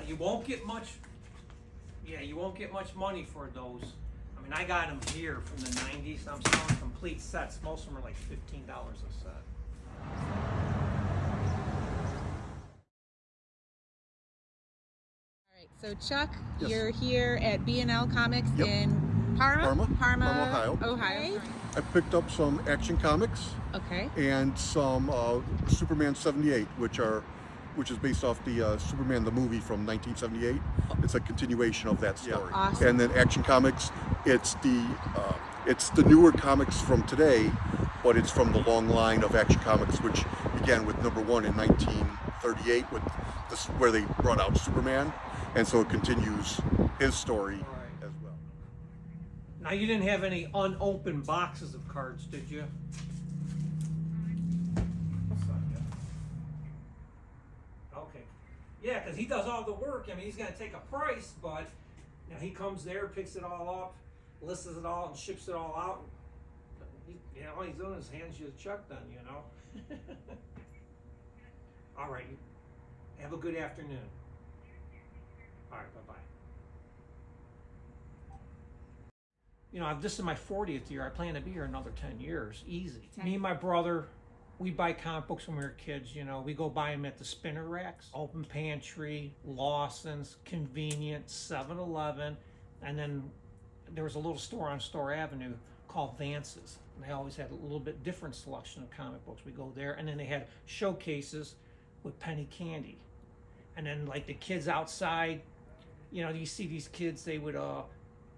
you won't get much. Yeah, you won't get much money for those. I mean, I got them here from the '90s. I'm selling complete sets. Most of them are like $15 a set. All right, so Chuck, Yes. you're here at B&L Comics Yep. in Parma, Ohio. Ohio. I picked up some Action Comics Okay. and some Superman 78, which is based off the Superman the movie from 1978. It's a continuation of that story. Awesome. And then Action Comics, it's the newer comics from today, but it's from the long line of Action Comics, which began with #1 in 1938 with this, where they brought out Superman, and so it continues his story as well. Now, you didn't have any unopened boxes of cards, did you? Okay. Yeah, because he does all the work. I mean, he's going to take a price, but you know, he comes there, picks it all up, lists it all, and ships it all out. You know, all he's doing is hands you a check then, you know. All right. Have a good afternoon. All right, bye-bye. You know, this is my 40th year. I plan to be here another 10 years, easy. Me and my brother, we buy comic books when we were kids, you know. We go buy them at the spinner racks, Open Pantry, Lawson's, Convenience, 7-Eleven, and then there was a little store on Store Avenue called Vance's. And they always had a little bit different selection of comic books. We go there, and then they had showcases with penny candy. And then, like, the kids outside, you know, you see these kids, they would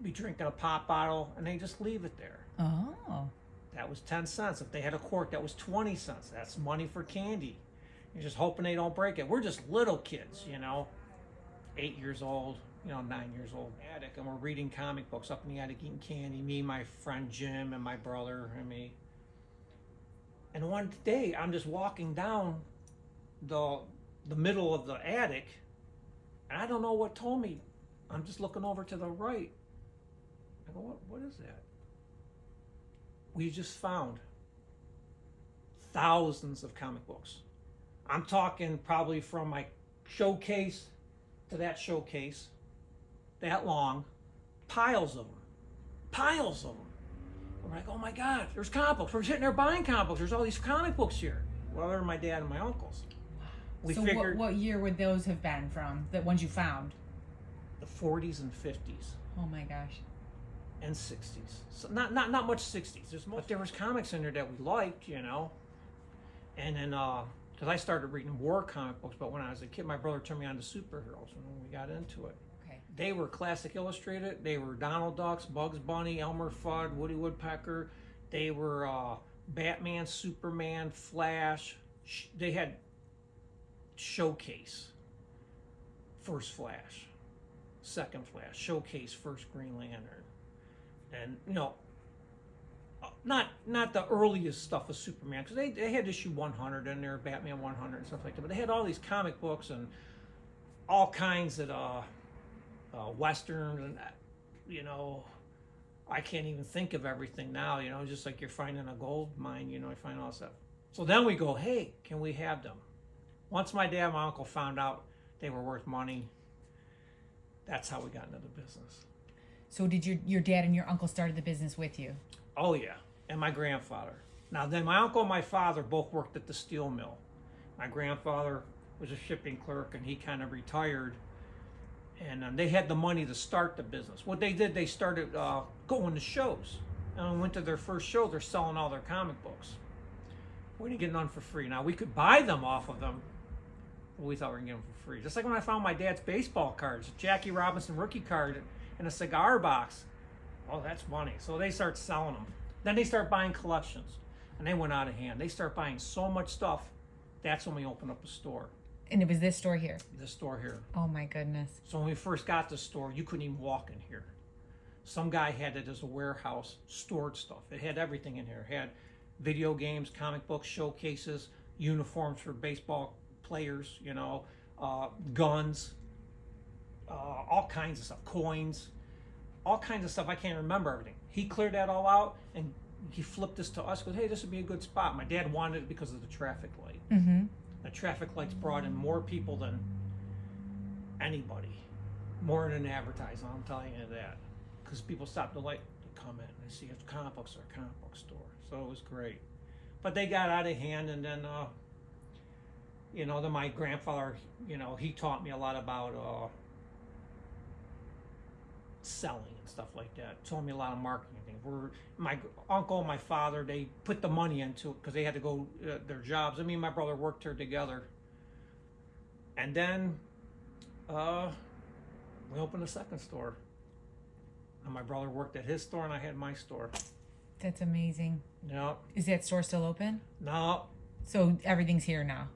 be drinking a pop bottle, and they just leave it there. Oh. That was 10 cents. If they had a quart, that was 20 cents. That's money for candy. You're just hoping they don't break it. We're just little kids, you know, 8 years old, you know, 9 years old. Attic, and we're reading comic books up in the attic, eating candy. Me, my friend Jim, and my brother, and me. And one day, I'm just walking down the middle of the attic, and I don't know what told me. I'm just looking over to the right. I go, what is that? We just found thousands of comic books. I'm talking probably from my showcase to that showcase, that long, piles of them. Piles of them. We're like, oh my God, there's comic books. We're sitting there buying comic books. There's all these comic books here. Well, they're my dad and my uncle's. We So figured what year would those have been from, the ones you found? the 40s and 50s. Oh my gosh. And 60s. So not much 60s. But there was comics in there that we liked, you know. And then, because I started reading war comic books, but when I was a kid, my brother turned me on to superheroes when we got into it. Okay. They were classic illustrated. They were Donald Ducks, Bugs Bunny, Elmer Fudd, Woody Woodpecker. They were Batman, Superman, Flash. They had Showcase, first Flash, second Flash, Showcase, first Green Lantern. And, you know, not the earliest stuff of Superman, because they had issue 100 in there, Batman 100 and stuff like that. But they had all these comic books and all kinds of westerns, and you know, I can't even think of everything now. You know, just like you're finding a gold mine. You know, you find all that stuff. So then we go, hey, can we have them? Once my dad and my uncle found out they were worth money, that's how we got into the business. So did your dad and your uncle started the business with you? Oh yeah, and my grandfather. Now then, my uncle and my father both worked at the steel mill. My grandfather was a shipping clerk, and he kind of retired. And they had the money to start the business. What they did, they started going to shows. And when we went to their first show, they're selling all their comic books. We didn't get none for free. Now, we could buy them off of them, but we thought we were going to get them for free. Just like when I found my dad's baseball cards, Jackie Robinson rookie card in a cigar box. Oh, that's money. So they start selling them. Then they start buying collections, and they went out of hand. They start buying so much stuff. That's when we opened up a store. And it was this store here? This store here. Oh my goodness. So when we first got the store, you couldn't even walk in here. Some guy had it as a warehouse, stored stuff. It had everything in here. It had video games, comic books, showcases, uniforms for baseball players, you know, guns, all kinds of stuff, coins, all kinds of stuff. I can't remember everything. He cleared that all out, and he flipped this to us, goes, hey, this would be a good spot. My dad wanted it because of the traffic light. Mm-hmm. The traffic lights brought in more people than anybody, more than advertising. I'm telling you that, because people stop to come in and see if comic books are a comic book store. So it was great, but they got out of hand, and then then my grandfather, he taught me a lot about selling and stuff like that. Taught me a lot of marketing things. My uncle and my father, they put the money into it because they had to go their jobs. Me and my brother worked here together, and then we opened a second store. And my brother worked at his store, and I had my store. That's amazing. Yeah. Is that store still open? No. So everything's here now.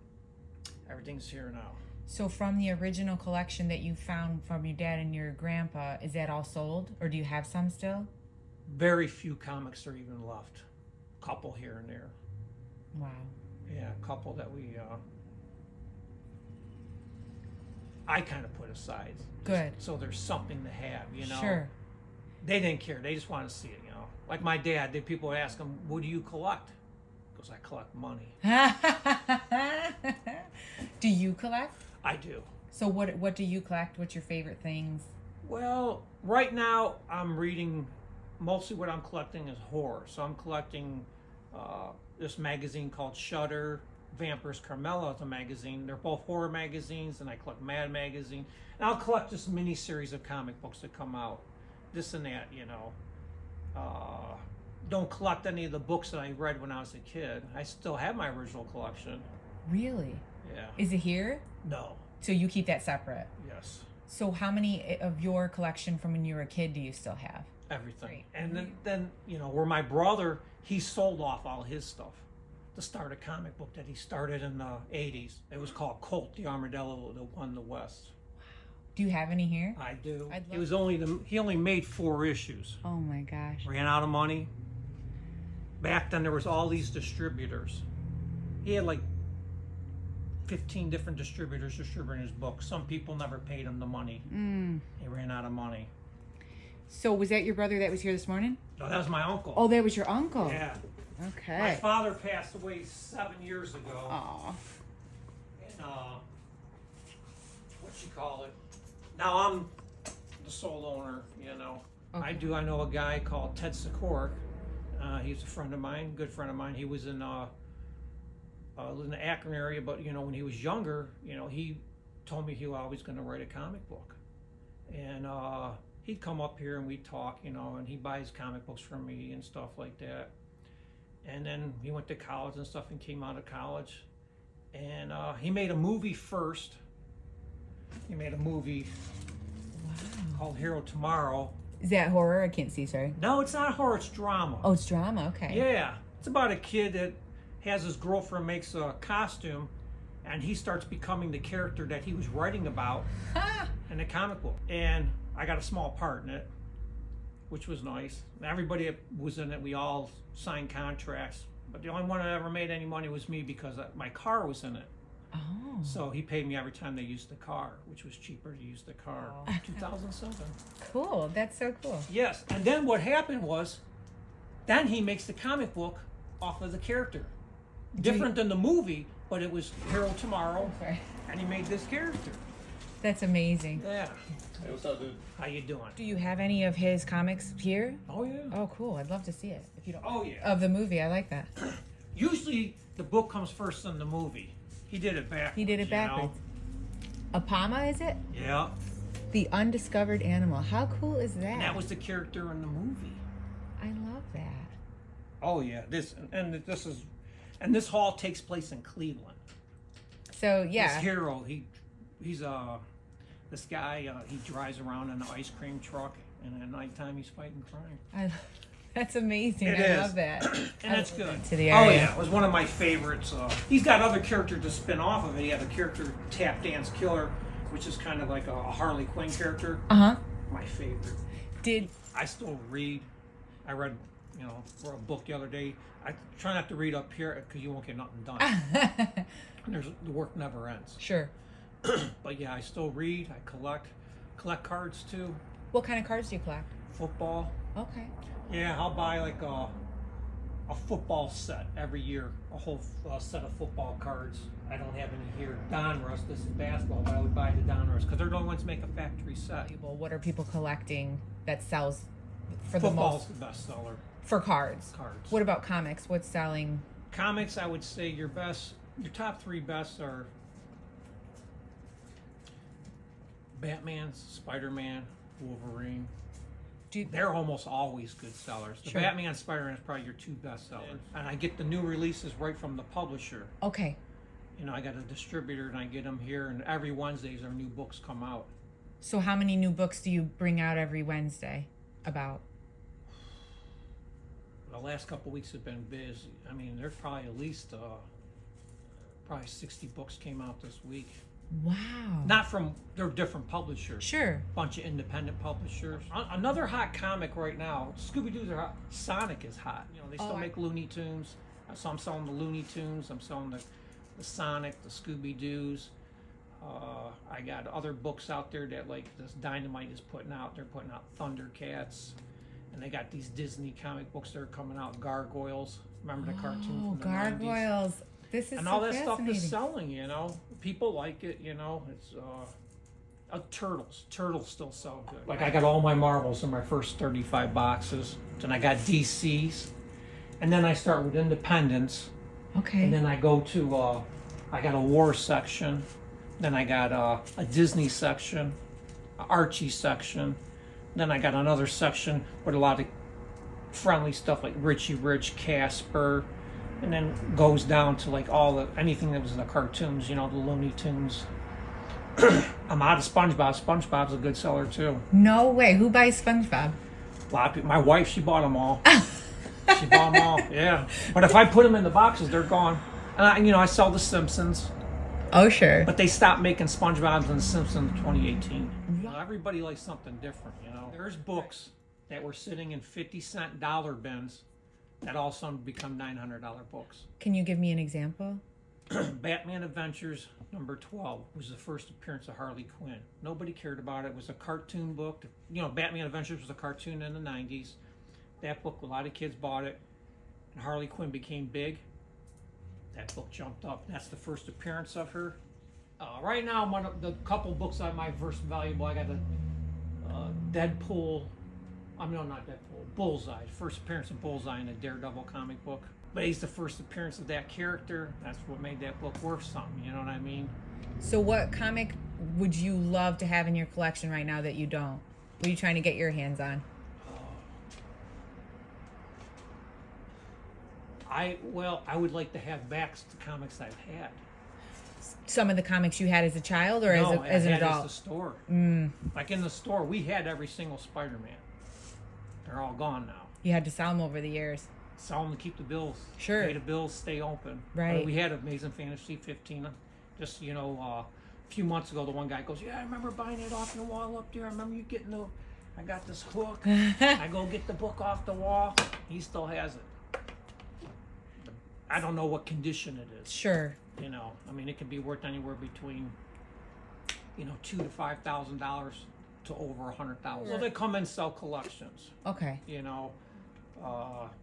Everything's here now. So from the original collection that you found from your dad and your grandpa, is that all sold, or do you have some still? Very few comics are even left. A couple here and there. Wow. Yeah, a couple that I kind of put aside. Good. So there's something to have, Sure. They didn't care. They just wanted to see it, Like my dad, people would ask him, "What do you collect?" He goes, "I collect money." Do you collect? I do. So what do you collect? What's your favorite things? Well, right now I'm reading, mostly what I'm collecting is horror. So I'm collecting this magazine called Shudder. Vampires Carmela is a magazine. They're both horror magazines, and I collect Mad magazine. And I'll collect this mini series of comic books that come out, this and that, Don't collect any of the books that I read when I was a kid. I still have my original collection. Really? Yeah. Is it here? No. So you keep that separate? Yes. So how many of your collection from when you were a kid do you still have? Everything. Great. And then where my brother, he sold off all his stuff to start a comic book that he started in the 80s. It was called Colt the Armadillo that won the West. Do you have any here? I do. I'd It love- was he only made 4 issues. Oh my gosh. Ran out of money. Back then there was all these distributors. He had like 15 different distributors distributing his books. Some people never paid him the money. He ran out of money. So was that your brother that was here this morning? No, that was my uncle. Oh, that was your uncle. Yeah. My Okay. father passed away 7 years ago. Aw. And what you call it? Now I'm the sole owner. Okay. I know a guy called Ted Sikorik. He's a friend of mine, good friend of mine. He was in the Akron area, but when he was younger, he told me he was always going to write a comic book, and he'd come up here and we'd talk, and he buys comic books from me and stuff like that. And then he went to college and stuff and came out of college, and he made a movie first. He made a movie called Hero Tomorrow. Is that horror? I can't see, sorry. No, it's not horror, it's drama. Oh, it's drama, okay. Yeah, it's about a kid that has his girlfriend makes a costume, and he starts becoming the character that he was writing about in the comic book. And I got a small part in it, which was nice. Everybody that was in it, we all signed contracts, but the only one that ever made any money was me because my car was in it. Oh. So he paid me every time they used the car, which was cheaper to use the car. 2007. Cool. That's so cool. Yes, and then what happened was, then he makes the comic book off of the character. Different than the movie, but it was Hero Tomorrow, Sorry. and he made this character. That's amazing. Yeah. Hey, what's up, dude? How you doing? Do you have any of his comics here? Oh yeah. Oh, cool. I'd love to see it. If you don't. Oh yeah. Of the movie, I like that. Usually the book comes first than the movie. He did it backwards. He did it backwards. A Parma, is it? Yeah. The Undiscovered Animal. How cool is that? And that was the character in the movie. I love that. Oh yeah. This hall takes place in Cleveland. So yeah. This hero, he's this guy, he drives around in an ice cream truck, and at nighttime he's fighting crime. That's amazing. It I is. love that. And it's good. To the Oh area. yeah, it was one of my favorites. He's got other characters to spin off of it. He had a character, Tap Dance Killer, which is kind of like a Harley Quinn character. Uh-huh. My favorite. Did I still read. I read, for a book the other day. I try not to read up here because you won't get nothing done. The work never ends. Sure. But yeah, I still read. I collect cards too. What kind of cards do you collect? Football. Okay. Yeah, I'll buy like a football set every year, a whole set of football cards. I don't have any here. Donruss, this is basketball, but I would buy the Donruss because they're the only ones that make a factory set. What are people collecting that sells for Football's the most? the bestseller. For cards. Cards. What about comics? What's selling? Comics, I would say your top three best are Batman, Spider-Man, Wolverine. They're almost always good sellers. The Sure. Batman and Spider-Man is probably your two best sellers. And I get the new releases right from the publisher. Okay. You know, I got a distributor and I get them here, and every Wednesdays our new books come out. So how many new books do you bring out every Wednesday about? The last couple of weeks have been busy. I mean, there's probably at least probably 60 books came out this week. Wow. Not from, they're different publishers. Sure. Bunch of independent publishers. Another hot comic right now, Scooby-Doo's are hot. Sonic is hot. You know, they still make Looney Tunes. So I'm selling the Looney Tunes. I'm selling the Sonic, the Scooby-Doo's. I got other books out there that like this Dynamite is putting out. They're putting out Thundercats. And they got these Disney comic books that are coming out, Gargoyles. Remember the cartoon from the 90s? Gargoyles. This is and so all that stuff fascinating. is selling, you know. People like it, you know. It's Turtles. Turtles still sell good. Like I got all my Marvels in my first 35 boxes. Then I got DCs. And then I start with Independents. Okay. And then I go to I got a war section. Then I got a Disney section, a Archie section. Then I got another section with a lot of friendly stuff like Richie Rich, Casper, and then goes down to like anything that was in the cartoons, you know, the Looney Tunes. I'm out of SpongeBob. SpongeBob's a good seller too. No way. Who buys SpongeBob? A lot of people. My wife, she bought them all. She bought them all, yeah. But if I put them in the boxes, they're gone. And I sell the Simpsons. Oh, sure. But they stopped making SpongeBob's and the Simpsons in 2018. Everybody likes something different, you know. There's books that were sitting in 50-cent dollar bins that all of a sudden become $900 books. Can you give me an example? Batman Adventures number 12 was the first appearance of Harley Quinn. Nobody cared about it. It was a cartoon book. You know, Batman Adventures was a cartoon in the 90s. That book, a lot of kids bought it. And Harley Quinn became big. That book jumped up. That's the first appearance of her. Right now, one of the couple books on my most valuable, I got the Deadpool. Not Deadpool. Bullseye. First appearance of Bullseye in a Daredevil comic book. But he's the first appearance of that character. That's what made that book worth something. You know what I mean? So, what comic would you love to have in your collection right now that you don't? What are you trying to get your hands on? I would like to have back the comics I've had. Some of the comics you had as a child or No, as an adult? At the store. Mm. Like in the store, we had every single Spider-Man. They're all gone now. You had to sell them over the years. Sell them to keep the bills. Sure. Pay the bills, stay open. Right. We had Amazing Fantasy 15. Just, a few months ago, the one guy goes, yeah, I remember buying it off the wall up there. I remember you getting I got this hook. I go get the book off the wall. He still has it. I don't know what condition it is. Sure. It could be worth anywhere between, $2,000 to $5,000 to over $100,000. Well, they come and sell collections. Okay.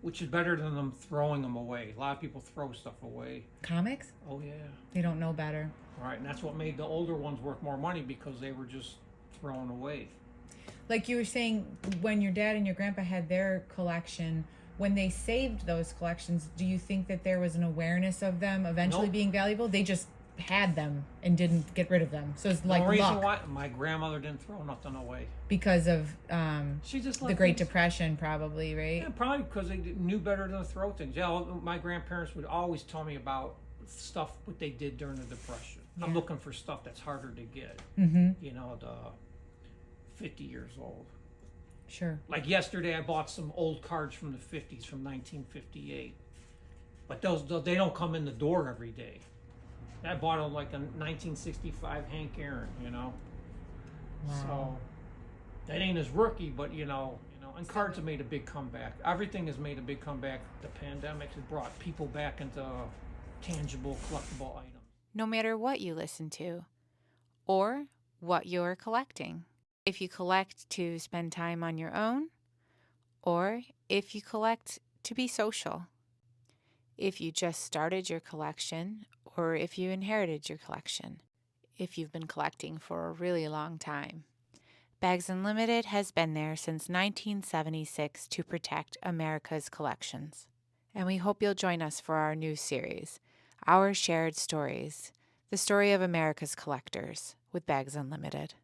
Which is better than them throwing them away. A lot of people throw stuff away. Comics? Oh yeah. They don't know better. Right, and that's what made the older ones worth more money because they were just thrown away. Like you were saying, when your dad and your grandpa had their collection, when they saved those collections, do you think that there was an awareness of them eventually Nope. being valuable? They just had them and didn't get rid of them. So it's like the reason luck why my grandmother didn't throw nothing away. because of She just the let Great things- Depression, probably, right? Yeah, probably because they knew better than to throw things. Yeah, my grandparents would always tell me about stuff what they did during the Depression. I'm Yeah. looking for stuff that's harder to get. Mm-hmm. The 50 years old. Sure. Like yesterday, I bought some old cards from the 50s, from 1958. But they don't come in the door every day. I bought them like a 1965 Hank Aaron, Wow. So that ain't his rookie, but and cards have made a big comeback. Everything has made a big comeback. The pandemic has brought people back into tangible, collectible items. No matter what you listen to or what you're collecting. If you collect to spend time on your own, or if you collect to be social. If you just started your collection, or if you inherited your collection, if you've been collecting for a really long time. Bags Unlimited has been there since 1976 to protect America's collections. And we hope you'll join us for our new series, Our Shared Stories, the story of America's collectors, with Bags Unlimited.